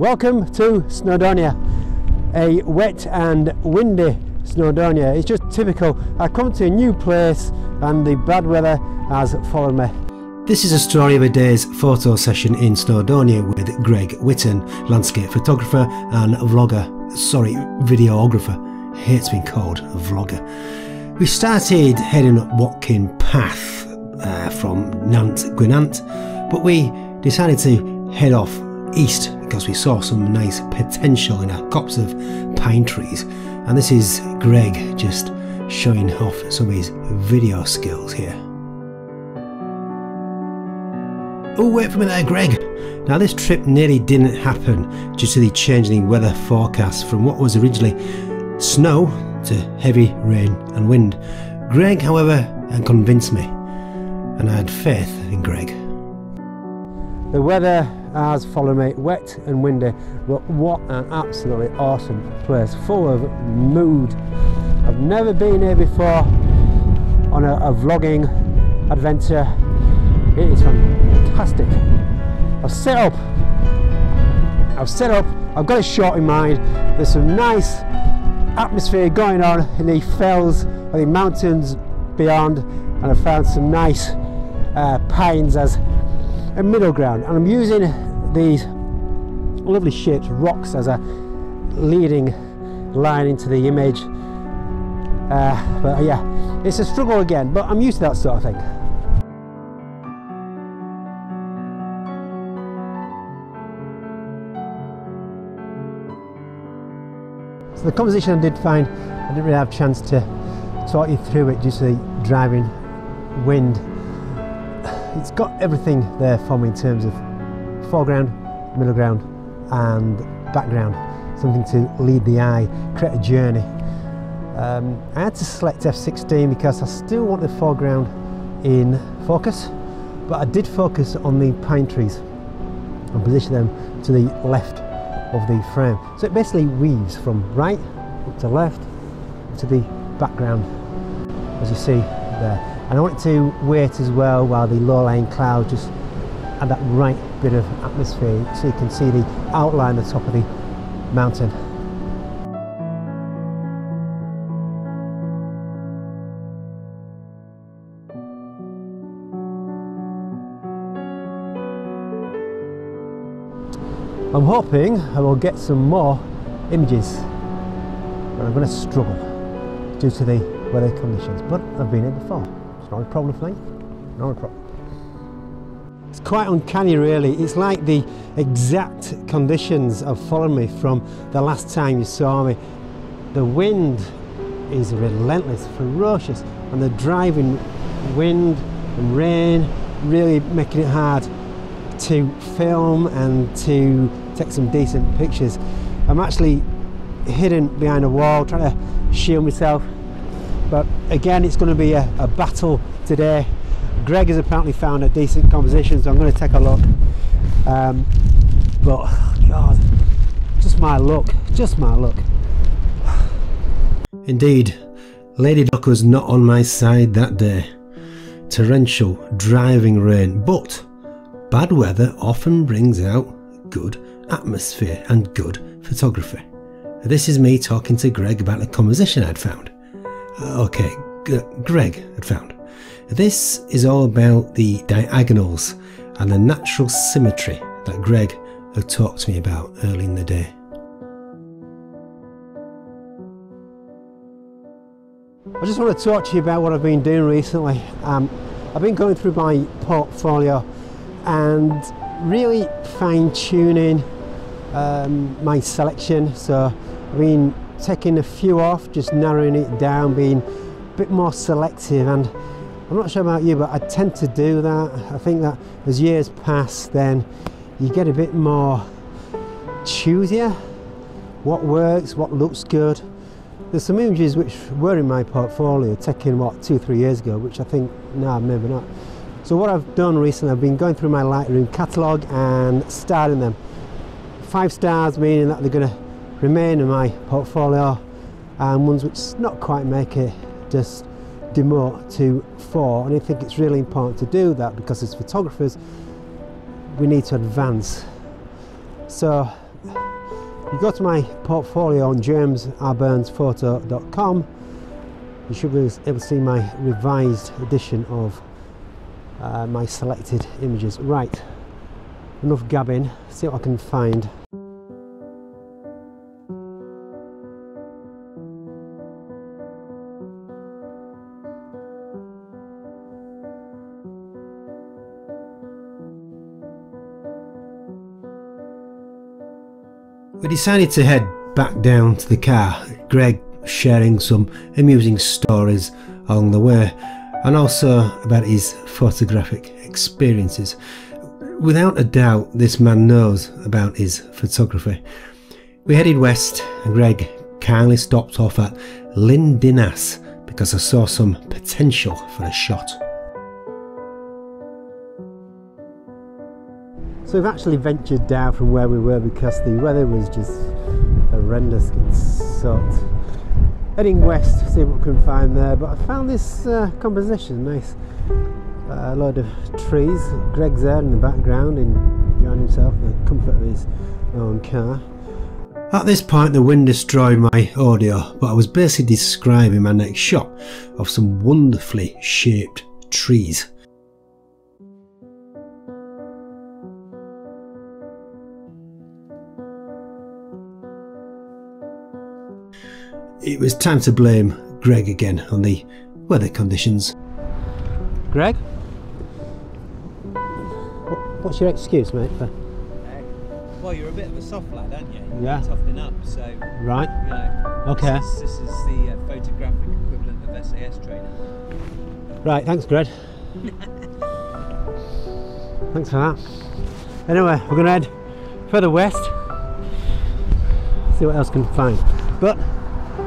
Welcome to Snowdonia, a wet and windy Snowdonia. It's just typical. I come to a new place and the bad weather has followed me. This is a story of a day's photo session in Snowdonia with Greg Whitton, landscape photographer and videographer. Hates being called a vlogger. We started heading up Watkin Path from Gwynant, but we decided to head off east because we saw some nice potential in a copse of pine trees. And this is Greg just showing off some of his video skills here. Oh, wait for me there, Greg. Now this trip nearly didn't happen due to the changing weather forecast from what was originally snow to heavy rain and wind. Greg, however, had convinced me, and I had faith in Greg. The weather has followed me, wet and windy, but what an absolutely awesome place, full of mood. I've never been here before on a vlogging adventure. It is fantastic. I've set up, I've got a shot in mind. There's some nice atmosphere going on in the fells or the mountains beyond, and I found some nice pines as a middle ground, and I'm using these lovely shaped rocks as a leading line into the image. But yeah, it's a struggle again, but I'm used to that sort of thing. So the composition I did find, I didn't really have a chance to talk you through it due to the driving wind. It's got everything there for me in terms of foreground, middle ground and background. Something to lead the eye, create a journey. I had to select f16 because I still want the foreground in focus, but I did focus on the pine trees and position them to the left of the frame. So it basically weaves from right up to left to the background, as you see there. And I wanted to wait as well while the low-lying cloud just had that right bit of atmosphere so you can see the outline at the top of the mountain. I'm hoping I will get some more images, but I'm going to struggle due to the weather conditions, but I've been here before. Not a problem for me, not a problem. It's quite uncanny really. It's like the exact conditions have followed me from the last time you saw me. The wind is relentless, ferocious, and the driving wind and rain really making it hard to film and to take some decent pictures. I'm actually hidden behind a wall trying to shield myself. But again, it's going to be a battle today. Greg has apparently found a decent composition, so I'm going to take a look. But God, just my luck, just my luck. Indeed, Lady Luck was not on my side that day. Torrential, driving rain, but bad weather often brings out good atmosphere and good photography. This is me talking to Greg about the composition I'd found. Greg had found. This is all about the diagonals and the natural symmetry that Greg had talked to me about early in the day. I just want to talk to you about what I've been doing recently. I've been going through my portfolio and really fine-tuning my selection. So I've been taking a few off, just narrowing it down, being a bit more selective, and I'm not sure about you, but I tend to do that. I think that as years pass, then you get a bit more choosier, what works, what looks good. There's some images which were in my portfolio taken, what, 2-3 years ago, which I think, no, maybe not. So what I've done recently, I've been going through my Lightroom catalogue and starting them. 5 stars meaning that they're going to remain in my portfolio, and ones which not quite make it just demote to 4. And I think it's really important to do that because as photographers we need to advance. So If you go to my portfolio on jamesrburnsphoto.com, you should be able to see my revised edition of my selected images. Right, enough gabbing, see what I can find. We decided to head back down to the car, Greg sharing some amusing stories along the way and also about his photographic experiences. Without a doubt, this man knows about his photography. We headed west and Greg kindly stopped off at Lindinas because I saw some potential for a shot. So we've actually ventured down from where we were because the weather was just horrendous. It sucked. Heading west, see what we can find there, but I found this composition, nice load of trees. Greg's there in the background enjoying himself in the comfort of his own car. At this point the wind destroyed my audio, but I was basically describing my next shot of some wonderfully shaped trees. It was time to blame Greg again on the weather conditions. Greg? What's your excuse, mate? Well, you're a bit of a soft lad, aren't you? Yeah. You're toughening up, so... Right. You know, okay. This is the photographic equivalent of SAS training. Right, thanks, Greg. Thanks for that. Anyway, we're going to head further west, see what else we can find. But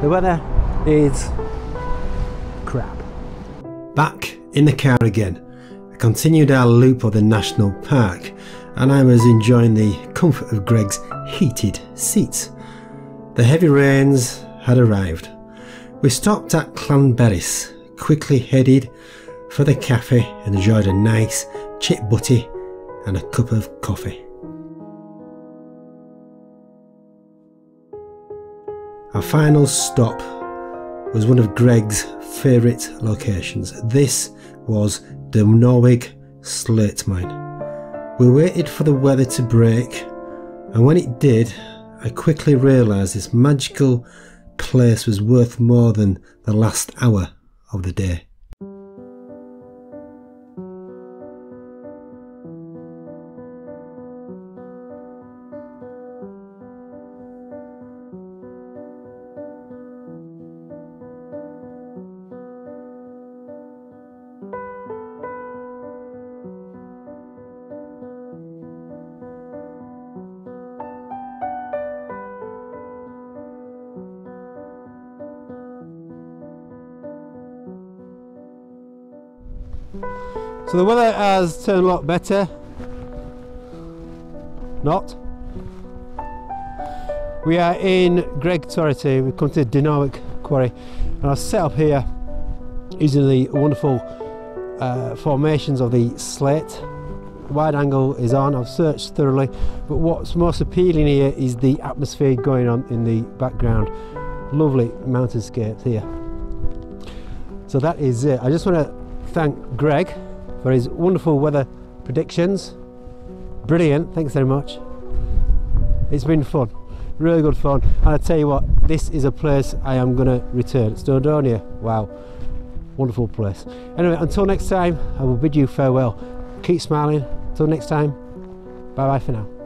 the weather is crap. Back in the car again, I continued our loop of the national park and I was enjoying the comfort of Greg's heated seats. The heavy rains had arrived. We stopped at Llanberis, quickly headed for the cafe and enjoyed a nice chip butty and a cup of coffee. Our final stop was one of Greg's favourite locations. This was the Norwig slate mine. We waited for the weather to break, and when it did, I quickly realised this magical place was worth more than the last hour of the day. So the weather has turned a lot better. Not. We are in Greg territory. We've come to Norwig quarry, and I've set up here using the wonderful formations of the slate. The wide angle is on. I've searched thoroughly, but what's most appealing here is the atmosphere going on in the background. Lovely mountainscapes here. So that is it. I just want to thank Greg for his wonderful weather predictions. Brilliant, thanks very much. It's been fun, really good fun, and I tell you what, this is a place I am going to return. Snowdonia, wow, wonderful place. Anyway, until next time, I will bid you farewell. Keep smiling. Until next time, bye bye for now.